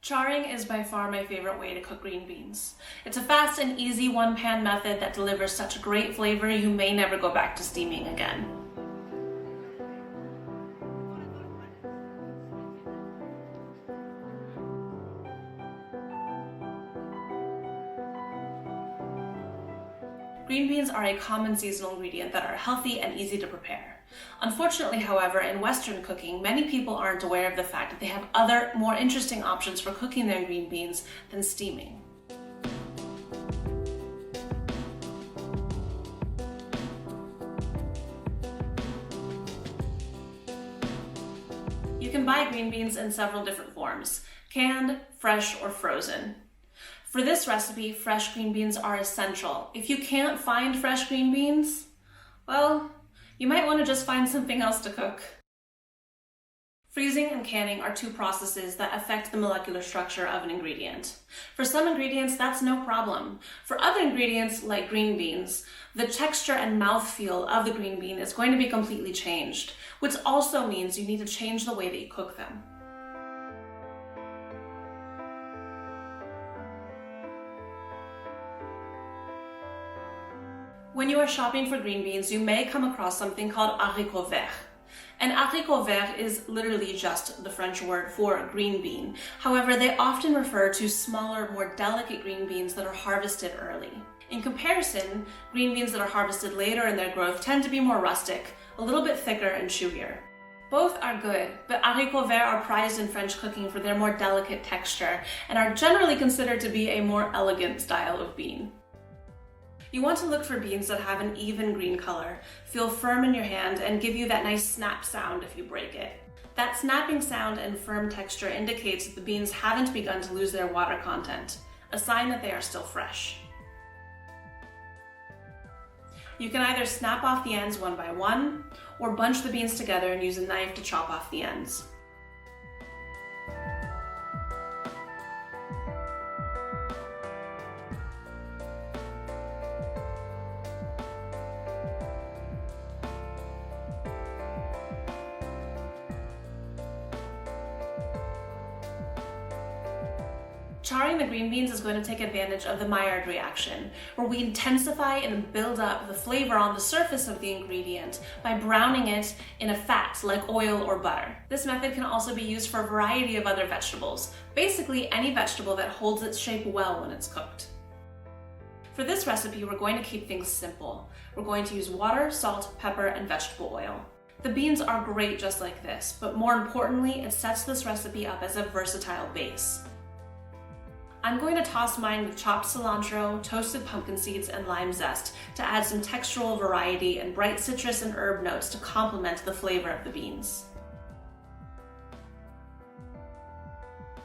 Charring is by far my favorite way to cook green beans. It's a fast and easy one-pan method that delivers such a great flavor you may never go back to steaming again. Green beans are a common seasonal ingredient that are healthy and easy to prepare. Unfortunately, however, in Western cooking, many people aren't aware of the fact that they have other, more interesting options for cooking their green beans than steaming. You can buy green beans in several different forms: canned, fresh, or frozen. For this recipe, fresh green beans are essential. If you can't find fresh green beans, well, you might want to just find something else to cook. Freezing and canning are two processes that affect the molecular structure of an ingredient. For some ingredients, that's no problem. For other ingredients, like green beans, the texture and mouthfeel of the green bean is going to be completely changed, which also means you need to change the way that you cook them. When you are shopping for green beans, you may come across something called haricot vert. And haricot vert is literally just the French word for green bean. However, they often refer to smaller, more delicate green beans that are harvested early. In comparison, green beans that are harvested later in their growth tend to be more rustic, a little bit thicker and chewier. Both are good, but haricot vert are prized in French cooking for their more delicate texture and are generally considered to be a more elegant style of bean. You want to look for beans that have an even green color, feel firm in your hand, and give you that nice snap sound if you break it. That snapping sound and firm texture indicates that the beans haven't begun to lose their water content, a sign that they are still fresh. You can either snap off the ends one by one, or bunch the beans together and use a knife to chop off the ends. Charring the green beans is going to take advantage of the Maillard reaction, where we intensify and build up the flavor on the surface of the ingredient by browning it in a fat like oil or butter. This method can also be used for a variety of other vegetables, basically any vegetable that holds its shape well when it's cooked. For this recipe, we're going to keep things simple. We're going to use water, salt, pepper, and vegetable oil. The beans are great just like this, but more importantly, it sets this recipe up as a versatile base. I'm going to toss mine with chopped cilantro, toasted pumpkin seeds, and lime zest to add some textural variety and bright citrus and herb notes to complement the flavor of the beans.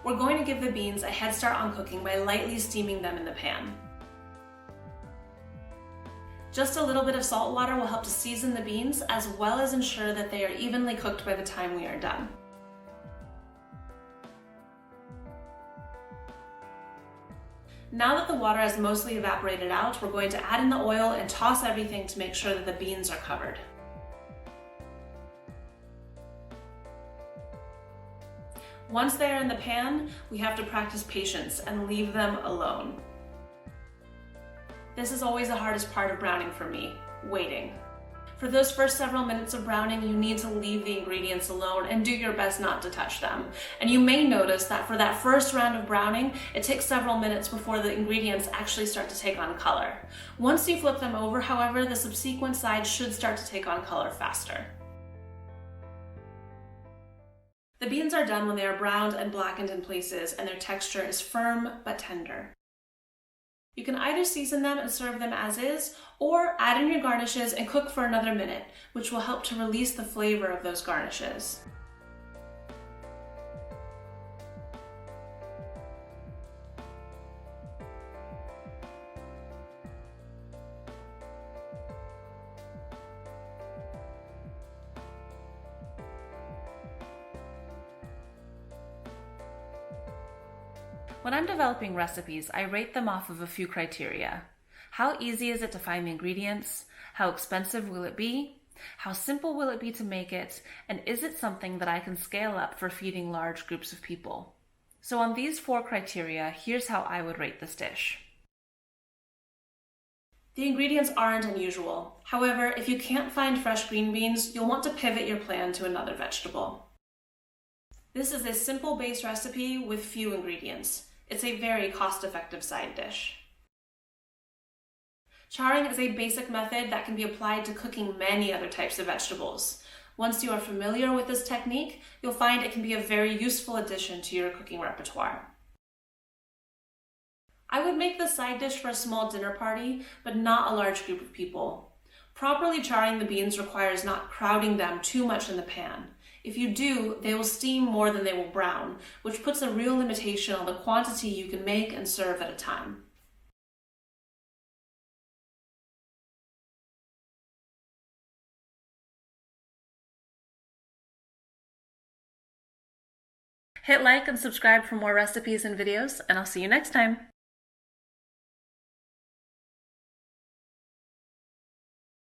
We're going to give the beans a head start on cooking by lightly steaming them in the pan. Just a little bit of salt water will help to season the beans as well as ensure that they are evenly cooked by the time we are done. Now that the water has mostly evaporated out, we're going to add in the oil and toss everything to make sure that the beans are covered. Once they are in the pan, we have to practice patience and leave them alone. This is always the hardest part of browning for me, waiting. For those first several minutes of browning, you need to leave the ingredients alone and do your best not to touch them. And you may notice that for that first round of browning, it takes several minutes before the ingredients actually start to take on color. Once you flip them over, however, the subsequent side should start to take on color faster. The beans are done when they are browned and blackened in places and their texture is firm but tender. You can either season them and serve them as is, or add in your garnishes and cook for another minute, which will help to release the flavor of those garnishes. When I'm developing recipes, I rate them off of a few criteria. How easy is it to find the ingredients? How expensive will it be? How simple will it be to make it? And is it something that I can scale up for feeding large groups of people? So on these 4 criteria, here's how I would rate this dish. The ingredients aren't unusual. However, if you can't find fresh green beans, you'll want to pivot your plan to another vegetable. This is a simple base recipe with few ingredients. It's a very cost-effective side dish. Charring is a basic method that can be applied to cooking many other types of vegetables. Once you are familiar with this technique, you'll find it can be a very useful addition to your cooking repertoire. I would make this side dish for a small dinner party, but not a large group of people. Properly charring the beans requires not crowding them too much in the pan. If you do, they will steam more than they will brown, which puts a real limitation on the quantity you can make and serve at a time. Hit like and subscribe for more recipes and videos, and I'll see you next time.